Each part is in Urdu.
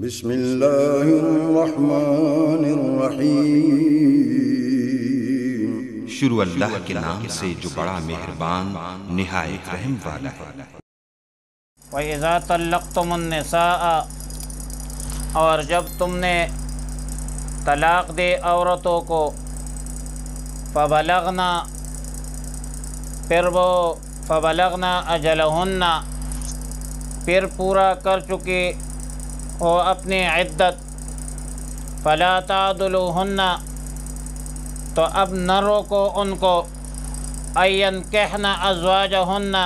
بسم اللہ الرحمن الرحیم۔ شروع اللہ کے نام سے جو بڑا مہربان نہایت رحم والا ہے۔ وَإِذَا طَلَّقْتُمُ النِّسَاءَ، اور جب تم نے طلاق دے عورتوں کو، فَبَلَغْنَا، پھر وہ فَبَلَغْنَا أَجَلَهُنَّ، پھر پورا کر چکی ہو اپنی عدت، فَلَا تَعْضُلُوهُنَّ، تو اب نہ روکو ان کو، أَن يَنكِحْنَ أَزْوَاجَهُنَّ،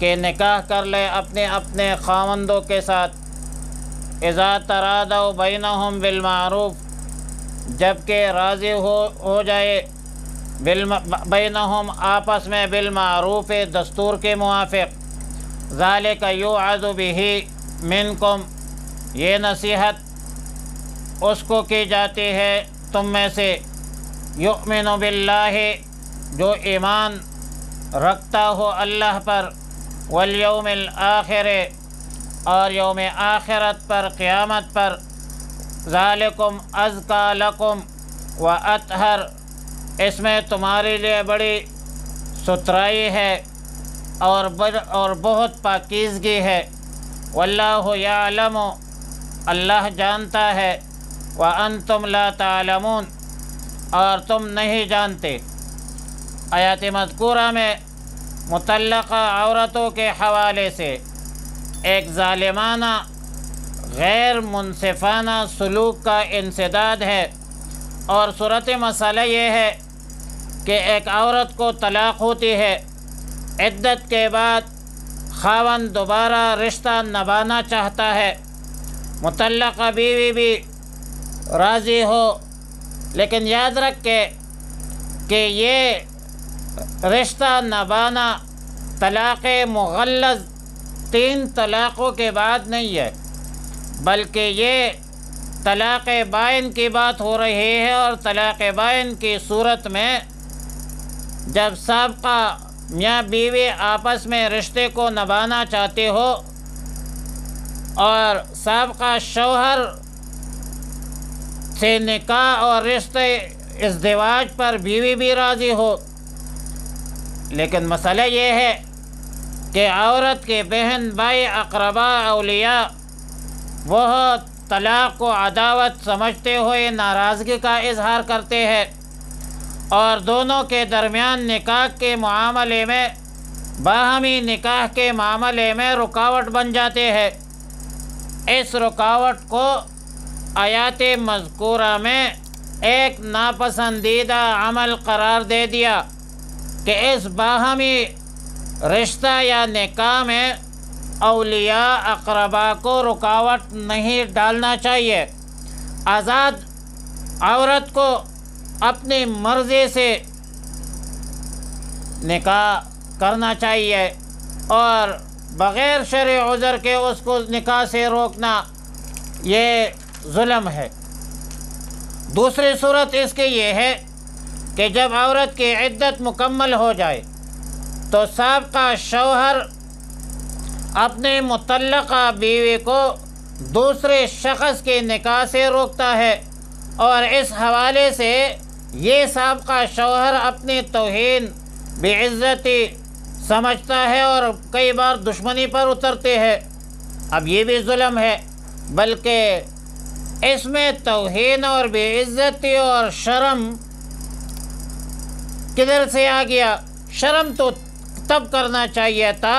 کہ نکاح کر لے اپنے اپنے خاوندوں کے ساتھ، اذا ترادوا بینہم بالمعروف، جبکہ راضی ہو جائے بینہم آپس میں بالمعروف، دستور کے موافق، ذالک یوعظ بہ منکم، یہ نصیحت اس کو کی جاتی ہے تم میں سے، یؤمن باللہ، جو ایمان رکھتا ہو اللہ پر، والیوم الآخر، اور یوم آخرت پر، قیامت پر، ذالکم ازکا لکم واطہر، اس میں تمہارے لیے بڑی ستھرائی ہے اور بہت پاکیزگی ہے، واللہ یعلم، اللہ جانتا ہے، وانتم لا تعلمون، اور تم نہیں جانتے۔ آیات مذکورہ میں مطلقہ عورتوں کے حوالے سے ایک ظالمانہ غیر منصفانہ سلوک کا انسداد ہے، اور صورت مسئلہ یہ ہے کہ ایک عورت کو طلاق ہوتی ہے، عدت کے بعد خاوند دوبارہ رشتہ نبھانا چاہتا ہے، مطلقہ بیوی بھی راضی ہو، لیکن یاد رکھے کہ یہ رشتہ نبھانا طلاق مغلظ 3 طلاقوں کے بعد نہیں ہے، بلکہ یہ طلاق بائن کی بات ہو رہی ہے، اور طلاق بائن کی صورت میں جب سابقہ میاں بیوی آپس میں رشتے کو نبھانا چاہتے ہو اور سابقہ شوہر سے نکاح اور رشتے ازدواج پر بیوی بھی راضی ہو، لیکن مسئلہ یہ ہے کہ عورت کے بہن بھائی اقربا اولیاء وہ طلاق کو عداوت سمجھتے ہوئے ناراضگی کا اظہار کرتے ہیں، اور دونوں کے درمیان نکاح کے معاملے میں، باہمی نکاح کے معاملے میں رکاوٹ بن جاتے ہیں۔ اس رکاوٹ کو آیات مذکورہ میں ایک ناپسندیدہ عمل قرار دے دیا کہ اس باہمی رشتہ یا نکاح میں اولیاء اقربا کو رکاوٹ نہیں ڈالنا چاہیے، آزاد عورت کو اپنی مرضی سے نکاح کرنا چاہیے، اور بغیر شرعی عذر کے اس کو نکاح سے روکنا یہ ظلم ہے۔ دوسری صورت اس کی یہ ہے کہ جب عورت کی عدت مکمل ہو جائے تو سابقہ شوہر اپنے مطلقہ بیوی کو دوسرے شخص کے نکاح سے روکتا ہے، اور اس حوالے سے یہ سابقہ شوہر اپنی توہین بے عزتی سمجھتا ہے اور کئی بار دشمنی پر اترتے ہیں۔ اب یہ بھی ظلم ہے، بلکہ اس میں توہین اور بے عزتی اور شرم کدھر سے آ گیا؟ شرم تو تب کرنا چاہیے تھا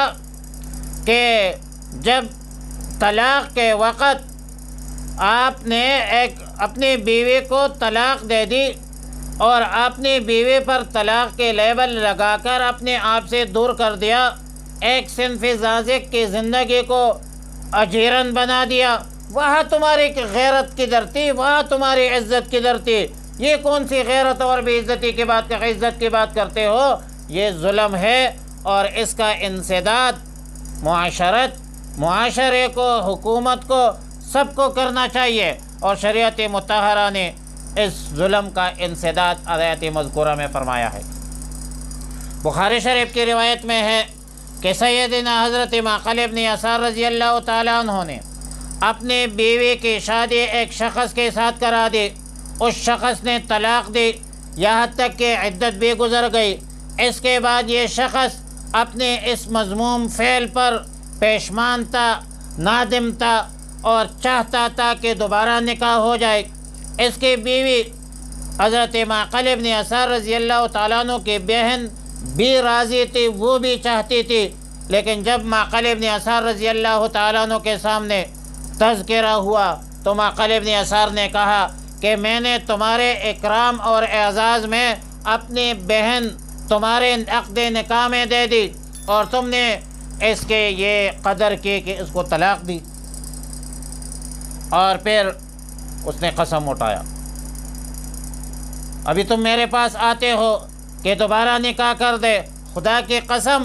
کہ جب طلاق کے وقت آپ نے اپنی بیوی کو طلاق دے دی اور اپنی بیوی پر طلاق کے لیبل لگا کر اپنے آپ سے دور کر دیا، ایک صنف زازق کی زندگی کو اجیرن بنا دیا، وہاں تمہاری غیرت کدھر تھی؟ وہاں تمہاری عزت کدھر تھی؟ یہ کون سی غیرت اور بے عزتی کی بات، عزت کی بات کرتے ہو؟ یہ ظلم ہے، اور اس کا انسداد معاشرے کو، حکومت کو، سب کو کرنا چاہیے، اور شریعت مطہرہ نے اس ظلم کا انسداد آیات مذکورہ میں فرمایا ہے۔ بخاری شریف کی روایت میں ہے کہ سیدنا حضرت معقل ابن یسار رضی اللہ تعالیٰ عنہ نے اپنے بیوی کی شادی ایک شخص کے ساتھ کرا دی، اس شخص نے طلاق دی، یہاں تک کہ عدت بھی گزر گئی، اس کے بعد یہ شخص اپنے اس مذموم فعل پر پشیمان تھا، نادم تھا اور چاہتا تھا کہ دوبارہ نکاح ہو جائے۔ اس کی بیوی حضرت معقل ابن یسار رضی اللہ تعالیٰ عنہ کی بہن بھی راضی تھی، وہ بھی چاہتی تھی، لیکن جب معقل ابن یسار رضی اللہ تعالیٰ عنہ کے سامنے تذکرہ ہوا تو معقل ابن یسار نے کہا کہ میں نے تمہارے اکرام اور اعزاز میں اپنی بہن تمہارے عقد نکاح میں دے دی اور تم نے اس کے یہ قدر کی کہ اس کو طلاق دی۔ اور پھر اس نے قسم اٹھایا، ابھی تم میرے پاس آتے ہو کہ دوبارہ نکاح کر دے، خدا کی قسم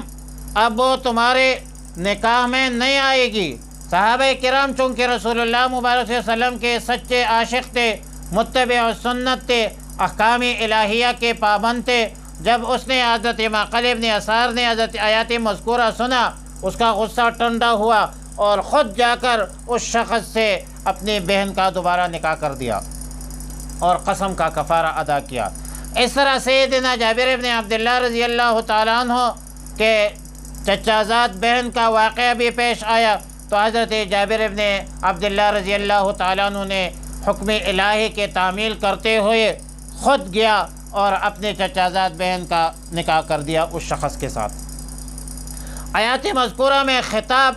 اب وہ تمہارے نکاح میں نہیں آئے گی۔ صحابہ کرام چونکہ رسول اللہ مبارک صلی اللہ علیہ وسلم کے سچے عاشق تھے، متبع سنت تھے، احکام الہیہ کے پابند تھے، جب اس نے حضرت معقل ابن یسار نے حضرت آیات مذکورہ سنا، اس کا غصہ ٹھنڈا ہوا اور خود جا کر اس شخص سے اپنی بہن کا دوبارہ نکاح کر دیا اور قسم کا کفارہ ادا کیا۔ اس طرح سیدنا جابر ابن عبداللہ رضی اللہ تعالیٰ عنہ کے چچا زاد بہن کا واقعہ بھی پیش آیا تو حضرت جابر ابن عبداللہ رضی اللہ تعالیٰ عنہ نے حکم الہی کے تعمیل کرتے ہوئے خود گیا اور اپنے چچا زاد بہن کا نکاح کر دیا اس شخص کے ساتھ۔ آیات مذکورہ میں خطاب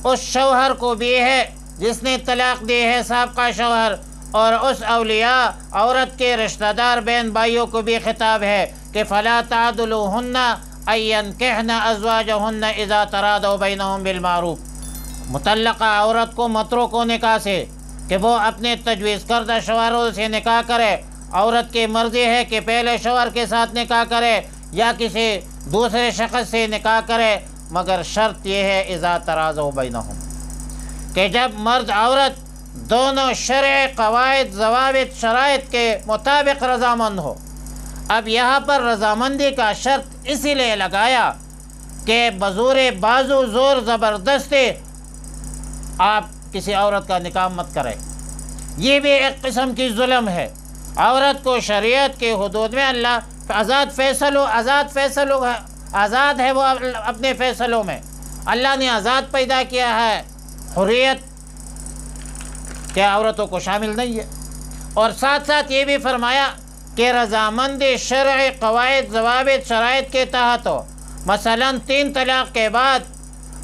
اس شوہر کو بھی ہے جس نے طلاق دی ہے، سابقہ شوہر، اور اس اولیاء عورت کے رشتہ دار بہن بھائیوں کو بھی خطاب ہے کہ فلا تعدلوہن ان ینکحن ازواجہن اذا تراضوا بینہم بالمعروف۔ مطلقہ عورت کو مت روکو نکاح سے کہ وہ اپنے تجویز کردہ شوہروں سے نکاح کرے، عورت کی مرضی ہے کہ پہلے شوہر کے ساتھ نکاح کرے یا کسی دوسرے شخص سے نکاح کرے، مگر شرط یہ ہے اذا تراضوا بینہم کہ جب مرد عورت دونوں شرع قواعد ضوابط شرائط کے مطابق رضامند ہو۔ اب یہاں پر رضامندی کا شرط اسی لیے لگایا کہ بزور بازو زور زبردستی آپ کسی عورت کا نکاح مت کریں، یہ بھی ایک قسم کی ظلم ہے۔ عورت کو شریعت کے حدود میں اللہ آزاد ہے وہ اپنے فیصلوں میں، اللہ نے آزاد پیدا کیا ہے، حریت کیا عورتوں کو شامل نہیں ہے۔ اور ساتھ ساتھ یہ بھی فرمایا کہ رضامندی شرعی قواعد ضوابط شرائط کے تحت ہو، مثلا 3 طلاق کے بعد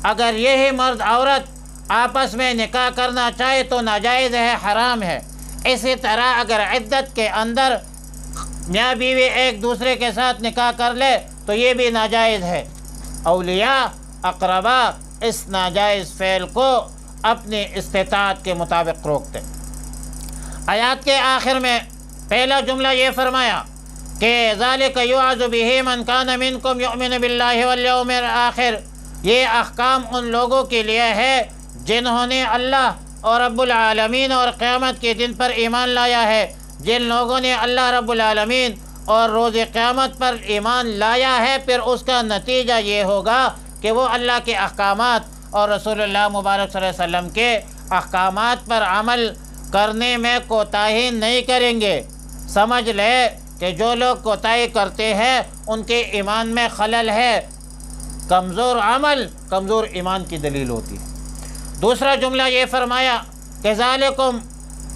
اگر یہی مرد عورت آپس میں نکاح کرنا چاہے تو ناجائز ہے، حرام ہے۔ اسی طرح اگر عدت کے اندر میاں بیوی ایک دوسرے کے ساتھ نکاح کر لے تو یہ بھی ناجائز ہے۔ اولیاء اقربا اس ناجائز فعل کو اپنی استطاعت کے مطابق روکتے۔ آیات کے آخر میں پہلا جملہ یہ فرمایا کہ ذالک یوعظ بہ من کان منکم یؤمن باللہ والیوم الآخر، یہ احکام ان لوگوں کے لیے ہے جنہوں نے اللہ اور رب العالمین اور قیامت کے دن پر ایمان لایا ہے۔ جن لوگوں نے اللہ رب العالمین اور روز قیامت پر ایمان لایا ہے، پھر اس کا نتیجہ یہ ہوگا کہ وہ اللہ کے احکامات اور رسول اللہ مبارک صلی اللہ علیہ وسلم کے احکامات پر عمل کرنے میں کوتاہی نہیں کریں گے۔ سمجھ لے کہ جو لوگ کوتاہی کرتے ہیں ان کے ایمان میں خلل ہے، کمزور عمل کمزور ایمان کی دلیل ہوتی ہے۔ دوسرا جملہ یہ فرمایا کہ ذالکم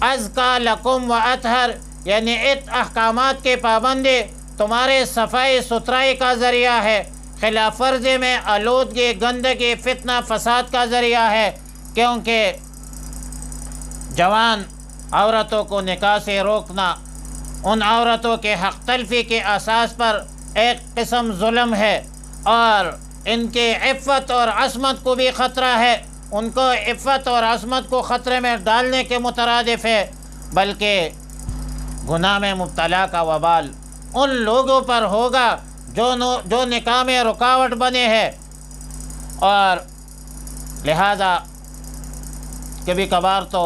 ازکا لکم و اطہر، یعنی ان احکامات کے پابندی تمہارے صفائی ستھرائی کا ذریعہ ہے، خلاف ورزی میں آلودگی گندگی فتنہ فساد کا ذریعہ ہے، کیونکہ جوان عورتوں کو نکاح سے روکنا ان عورتوں کے حق تلفی کے اساس پر ایک قسم ظلم ہے اور ان کے عفت اور عصمت کو بھی خطرہ ہے، ان کو عفت اور عصمت کو خطرے میں ڈالنے کے مترادف ہے، بلکہ گناہ میں مبتلا کا وبال ان لوگوں پر ہوگا جو نکاح میں رکاوٹ بنے ہیں، اور لہذا کبھی کبھار تو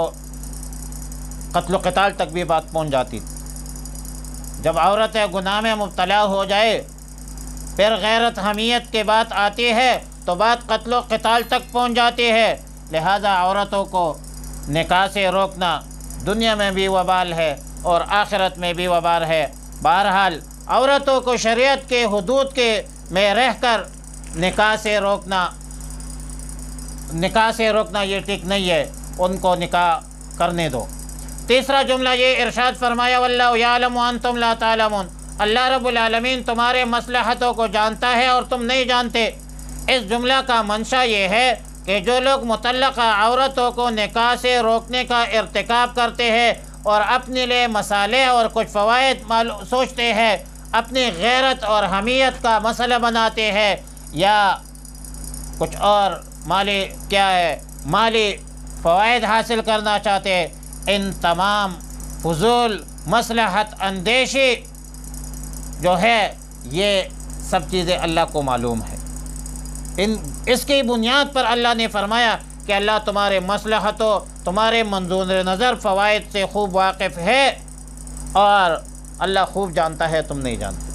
قتل و قتال تک بھی بات پہنچ جاتی۔ جب عورتیں گناہ میں مبتلا ہو جائے پھر غیرت حمیت کی بات آتی ہے تو بات قتل و قتال تک پہنچ جاتی ہے۔ لہذا عورتوں کو نکاح سے روکنا دنیا میں بھی وبال ہے اور آخرت میں بھی وبال ہے۔ بہرحال عورتوں کو شریعت کے حدود کے میں رہ کر نکاح سے روکنا یہ ٹھیک نہیں ہے، ان کو نکاح کرنے دو۔ تیسرا جملہ یہ ارشاد فرمایا واللہ یعلم وانتم لا تعلمون، اللہ رب العالمین تمہارے مصلحتوں کو جانتا ہے اور تم نہیں جانتے۔ اس جملہ کا منشا یہ ہے کہ جو لوگ مطلقہ عورتوں کو نکاح سے روکنے کا ارتکاب کرتے ہیں اور اپنے لیے مصالح اور کچھ فوائد سوچتے ہیں، اپنی غیرت اور حمیت کا مسئلہ بناتے ہیں، یا کچھ اور مالی فوائد حاصل کرنا چاہتے ہیں، ان تمام فضول مصلحت اندیشی جو ہے یہ سب چیزیں اللہ کو معلوم ہے۔ اس کی بنیاد پر اللہ نے فرمایا کہ اللہ تمہارے مصلحتوں، تمہارے منظور نظر فوائد سے خوب واقف ہے، اور اللہ خوب جانتا ہے، تم نہیں جانتے۔